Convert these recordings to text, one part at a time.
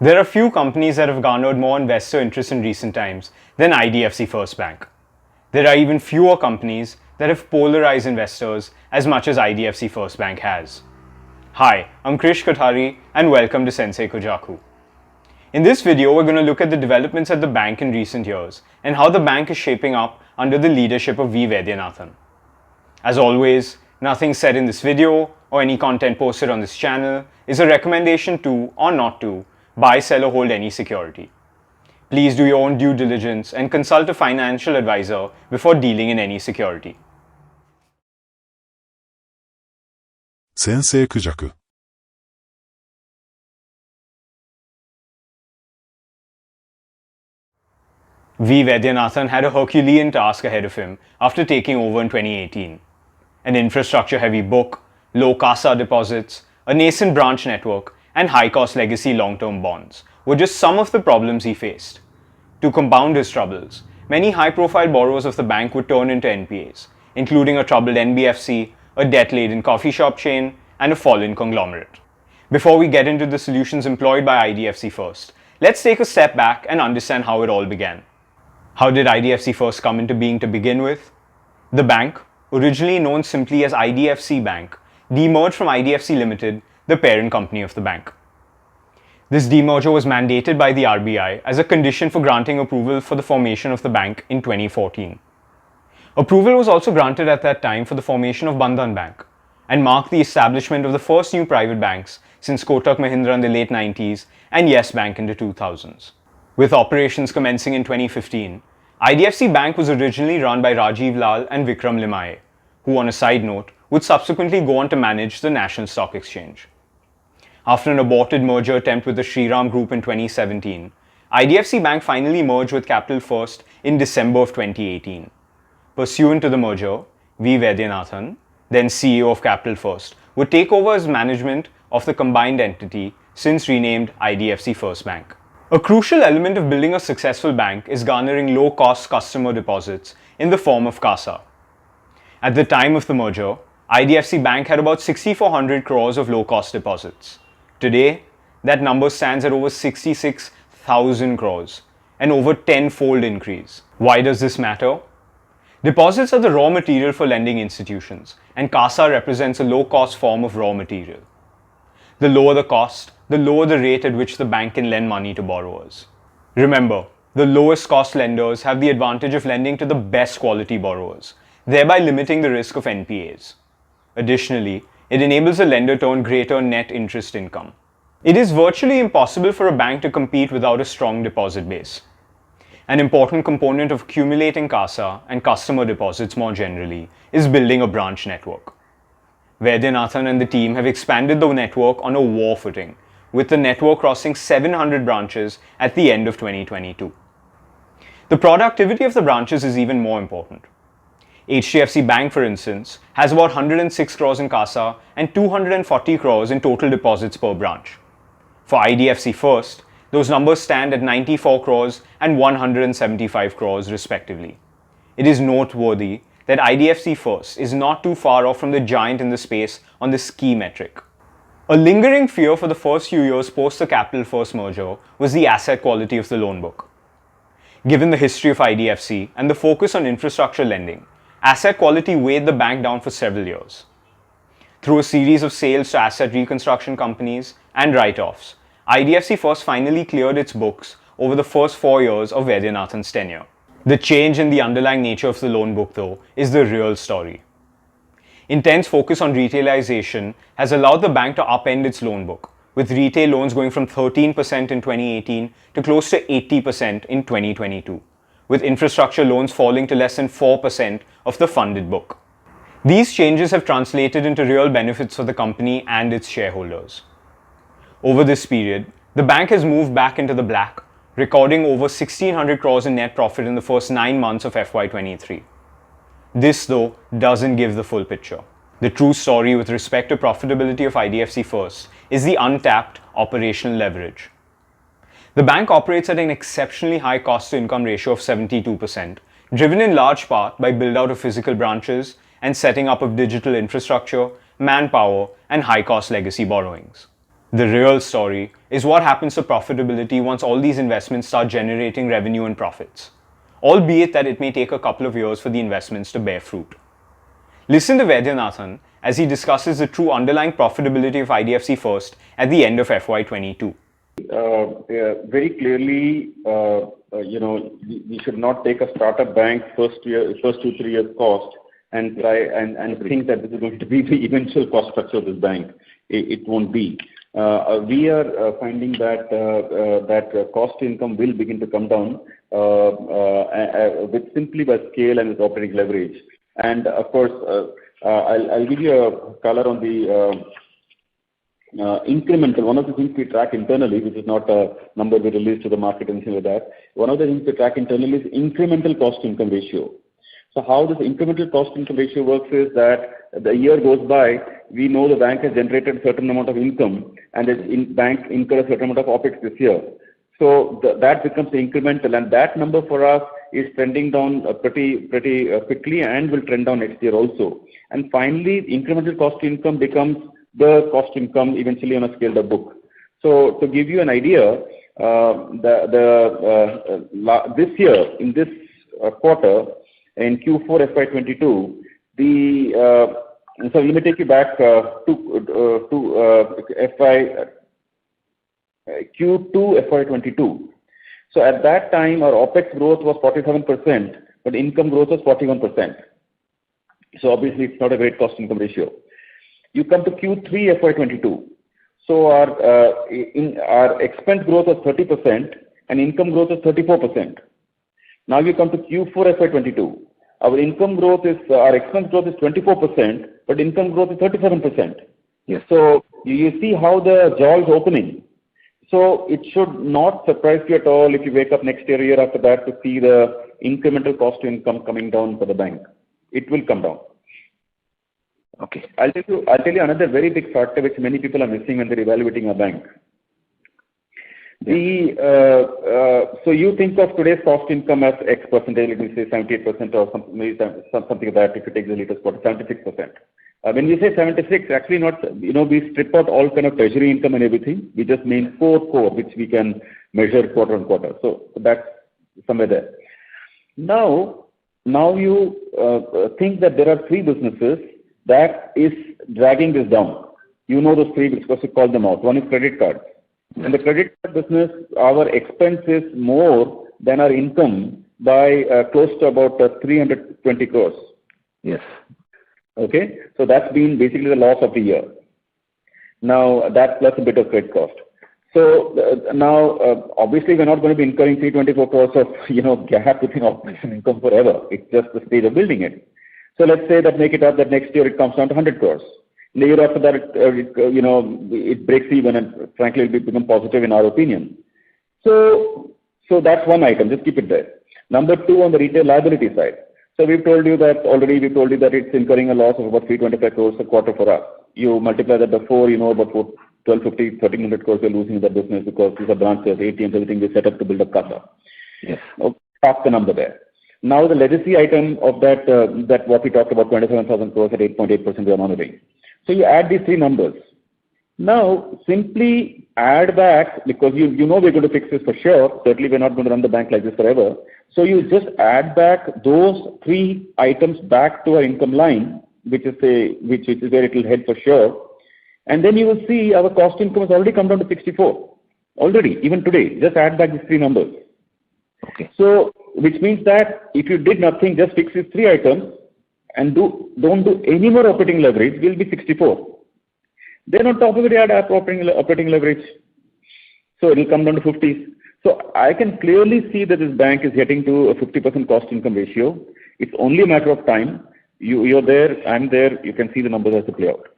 There are few companies that have garnered more investor interest in recent times than IDFC First Bank. There are even fewer companies that have polarized investors as much as IDFC First Bank has. Hi, I'm Krish Kothari and welcome to Sensei Kojaku. In this video, we're going to look at the developments at the bank in recent years and how the bank is shaping up under the leadership of V Vaidyanathan. As always, nothing said in this video or any content posted on this channel is a recommendation to or not to buy, sell or hold any security. Please do your own due diligence and consult a financial advisor before dealing in any security. Sensei Kojaku. V Vaidyanathan had a Herculean task ahead of him after taking over in 2018. An infrastructure-heavy book, low CASA deposits, a nascent branch network, and high-cost legacy long-term bonds were just some of the problems he faced. To compound his troubles, many high-profile borrowers of the bank would turn into NPAs, including a troubled NBFC, a debt-laden coffee shop chain, and a fallen conglomerate. Before we get into the solutions employed by IDFC First, let's take a step back and understand how it all began. How did IDFC First come into being to begin with? The bank, originally known simply as IDFC Bank, demerged from IDFC Limited, the parent company of the bank. This demerger was mandated by the RBI as a condition for granting approval for the formation of the bank in 2014. Approval was also granted at that time for the formation of Bandhan Bank and marked the establishment of the first new private banks since Kotak Mahindra in the late 90s and Yes Bank in the 2000s. With operations commencing in 2015, IDFC Bank was originally run by Rajiv Lal and Vikram Limaye, who on a side note would subsequently go on to manage the National Stock Exchange. After an aborted merger attempt with the Shriram Group in 2017, IDFC Bank finally merged with Capital First in December of 2018. Pursuant to the merger, V Vaidyanathan, then CEO of Capital First, would take over as management of the combined entity since renamed IDFC First Bank. A crucial element of building a successful bank is garnering low-cost customer deposits in the form of CASA. At the time of the merger, IDFC Bank had about 6,400 crores of low-cost deposits. Today, that number stands at over 66,000 crores, an over 10-fold increase. Why does this matter? Deposits are the raw material for lending institutions, and CASA represents a low-cost form of raw material. The lower the cost, the lower the rate at which the bank can lend money to borrowers. Remember, the lowest cost lenders have the advantage of lending to the best quality borrowers, thereby limiting the risk of NPAs. Additionally, it enables a lender to earn greater net interest income. It is virtually impossible for a bank to compete without a strong deposit base. An important component of accumulating CASA and customer deposits more generally is building a branch network. Vaidyanathan and the team have expanded the network on a war footing, with the network crossing 700 branches at the end of 2022. The productivity of the branches is even more important. HDFC Bank, for instance, has about 106 crores in CASA and 240 crores in total deposits per branch. For IDFC First, those numbers stand at 94 crores and 175 crores respectively. It is noteworthy that IDFC First is not too far off from the giant in the space on this key metric. A lingering fear for the first few years post the Capital First merger was the asset quality of the loan book. Given the history of IDFC and the focus on infrastructure lending, asset quality weighed the bank down for several years. Through a series of sales to asset reconstruction companies and write-offs, IDFC First finally cleared its books over the first 4 years of Vaidyanathan's tenure. The change in the underlying nature of the loan book, though, is the real story. Intense focus on retailization has allowed the bank to upend its loan book, with retail loans going from 13% in 2018 to close to 80% in 2022, with infrastructure loans falling to less than 4% of the funded book. These changes have translated into real benefits for the company and its shareholders. Over this period, the bank has moved back into the black, recording over 1,600 crores in net profit in the first 9 months of FY23. This, though, doesn't give the full picture. The true story with respect to profitability of IDFC First is the untapped operational leverage. The bank operates at an exceptionally high cost-to-income ratio of 72%, driven in large part by build-out of physical branches and setting up of digital infrastructure, manpower, and high-cost legacy borrowings. The real story is what happens to profitability once all these investments start generating revenue and profits, albeit that it may take a couple of years for the investments to bear fruit. Listen to Vaidyanathan as he discusses the true underlying profitability of IDFC First at the end of FY22. Very clearly, we should not take a startup bank first 2-3 years cost and try and think that this is going to be the eventual cost structure of this bank. It won't be. We are finding that cost to income will begin to come down with simply by scale and with operating leverage. And of course, I'll give you a color on the incremental. One of the things we track internally, which is not a number we release to the market and things like that. One of the things we track internally is incremental cost income ratio. So how this incremental cost income ratio works is that the year goes by, we know the bank has generated a certain amount of income and the bank incurred a certain amount of OPEX this year. So that becomes the incremental, and that number for us is trending down pretty quickly and will trend down next year also. And finally, incremental cost income becomes the cost income eventually on a scaled up book. So to give you an idea, this year in this quarter in Q4 FY22, so let me take you back to Q2 FY22. So at that time, our OPEX growth was 47%, but income growth was 41%. So obviously, it's not a great cost income ratio. You come to Q3 FY22. So our expense growth was 30% and income growth was 34%. Now you come to Q4 FY22. Our expense growth is 24%, but income growth is 37%. Yes. So you see how the jaw is opening. So it should not surprise you at all if you wake up next year after that, to see the incremental cost to income coming down for the bank. It will come down. Okay. I'll tell you another very big factor which many people are missing when they're evaluating a bank. So you think of today's cost income as X percentage, let me say 78% or something like that. If you take the latest quarter, 76%. When we say 76, actually not, we strip out all kind of treasury income and everything. We just mean core, which we can measure quarter on quarter. So that's somewhere there. Now you think that there are three businesses that is dragging this down. You know those three because you call them out. One is credit card. In the credit card business, our expense is more than our income by close to about 320 crores. Yes. Okay, so that's been basically the loss of the year. Now that plus a bit of credit cost. So now obviously we're not going to be incurring 324 crores of gap between operation income forever. It's just the stage of building it. So let's say that make it up that next year it comes down to 100 crores. The year after that it breaks even, and frankly it will become positive in our opinion. So that's one item. Just keep it there. Number two, on the retail liability side. So we've told you that it's incurring a loss of about 325 crores a quarter for us. You multiply that by 4, about 1,250, 1,300 crores we're losing in that business because these are branches, ATMs, everything we set up to build up CASA. Yes. Park the number there. Now the legacy item of that what we talked about, 27,000 crores at 8.8% we are monitoring. So you add these three numbers. Now simply add back, because you know we're going to fix this for sure. Certainly we're not going to run the bank like this forever. So you just add back those three items back to our income line, which is where it will head for sure. And then you will see our cost income has already come down to 64. Already, even today. Just add back these three numbers. Okay. So which means that if you did nothing, just fix these three items and don't do any more operating leverage, will be 64. Then on top of it, add operating leverage. So it will come down to 50s. So I can clearly see that this bank is getting to a 50% cost income ratio. It's only a matter of time. You're there, I'm there, you can see the numbers as they play out.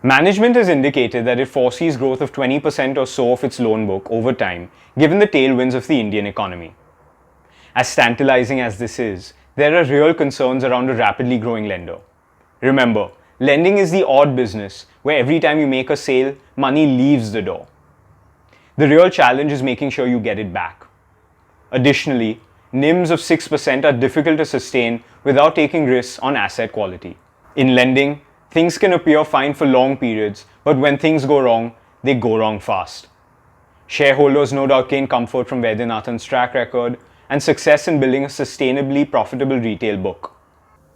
Management has indicated that it foresees growth of 20% or so of its loan book over time, given the tailwinds of the Indian economy. As tantalizing as this is, there are real concerns around a rapidly growing lender. Remember, lending is the odd business where every time you make a sale, money leaves the door. The real challenge is making sure you get it back. Additionally, NIMs of 6% are difficult to sustain without taking risks on asset quality. In lending, things can appear fine for long periods, but when things go wrong, they go wrong fast. Shareholders no doubt gain comfort from Vaidyanathan's track record and success in building a sustainably profitable retail book.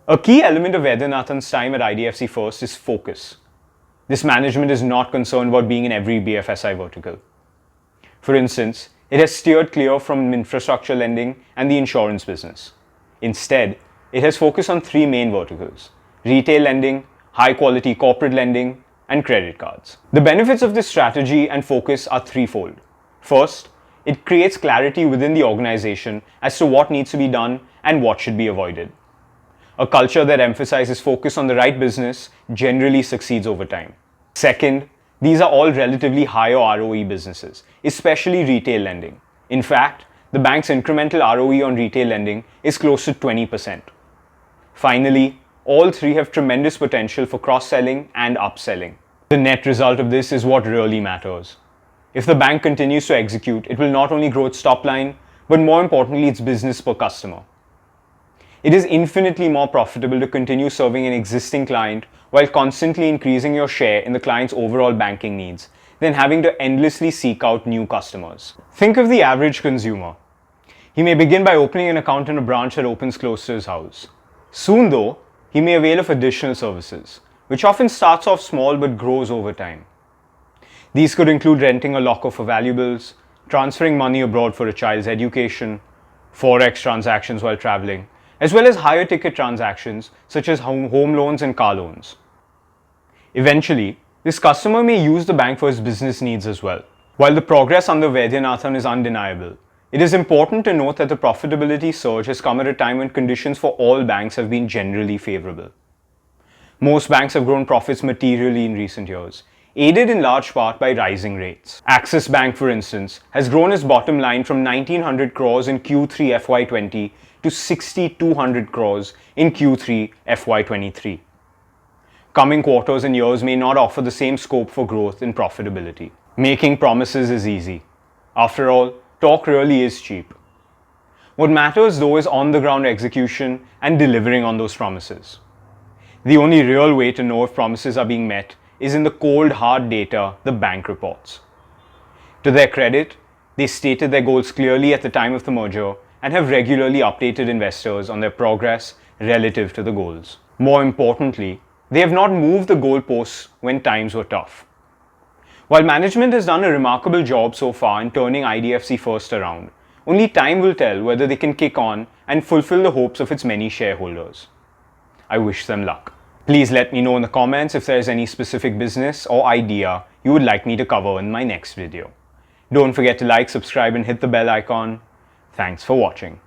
A key element of Vaidyanathan's time at IDFC First is focus. This management is not concerned about being in every BFSI vertical. For instance, it has steered clear from infrastructure lending and the insurance business. Instead, it has focused on three main verticals: retail lending, high-quality corporate lending, and credit cards. The benefits of this strategy and focus are threefold. First, it creates clarity within the organization as to what needs to be done and what should be avoided. A culture that emphasizes focus on the right business generally succeeds over time. Second, these are all relatively higher ROE businesses, especially retail lending. In fact, the bank's incremental ROE on retail lending is close to 20%. Finally, all three have tremendous potential for cross-selling and upselling. The net result of this is what really matters. If the bank continues to execute, it will not only grow its top line, but more importantly, its business per customer. It is infinitely more profitable to continue serving an existing client while constantly increasing your share in the client's overall banking needs than having to endlessly seek out new customers. Think of the average consumer. He may begin by opening an account in a branch that opens close to his house. Soon though, he may avail of additional services, which often starts off small but grows over time. These could include renting a locker for valuables, transferring money abroad for a child's education, forex transactions while traveling, as well as higher ticket transactions such as home loans and car loans. Eventually, this customer may use the bank for his business needs as well. While the progress under Vaidyanathan is undeniable, it is important to note that the profitability surge has come at a time when conditions for all banks have been generally favorable. Most banks have grown profits materially in recent years, aided in large part by rising rates. Axis Bank, for instance, has grown its bottom line from 1900 crores in Q3 FY20 to 6200 crores in Q3 FY23. Coming quarters and years may not offer the same scope for growth in profitability. Making promises is easy. After all, talk really is cheap. What matters though is on-the-ground execution and delivering on those promises. The only real way to know if promises are being met is in the cold, hard data the bank reports. To their credit, they stated their goals clearly at the time of the merger and have regularly updated investors on their progress relative to the goals. More importantly, they have not moved the goalposts when times were tough. While management has done a remarkable job so far in turning IDFC First around, only time will tell whether they can kick on and fulfill the hopes of its many shareholders. I wish them luck. Please let me know in the comments if there is any specific business or idea you would like me to cover in my next video. Don't forget to like, subscribe and hit the bell icon. Thanks for watching.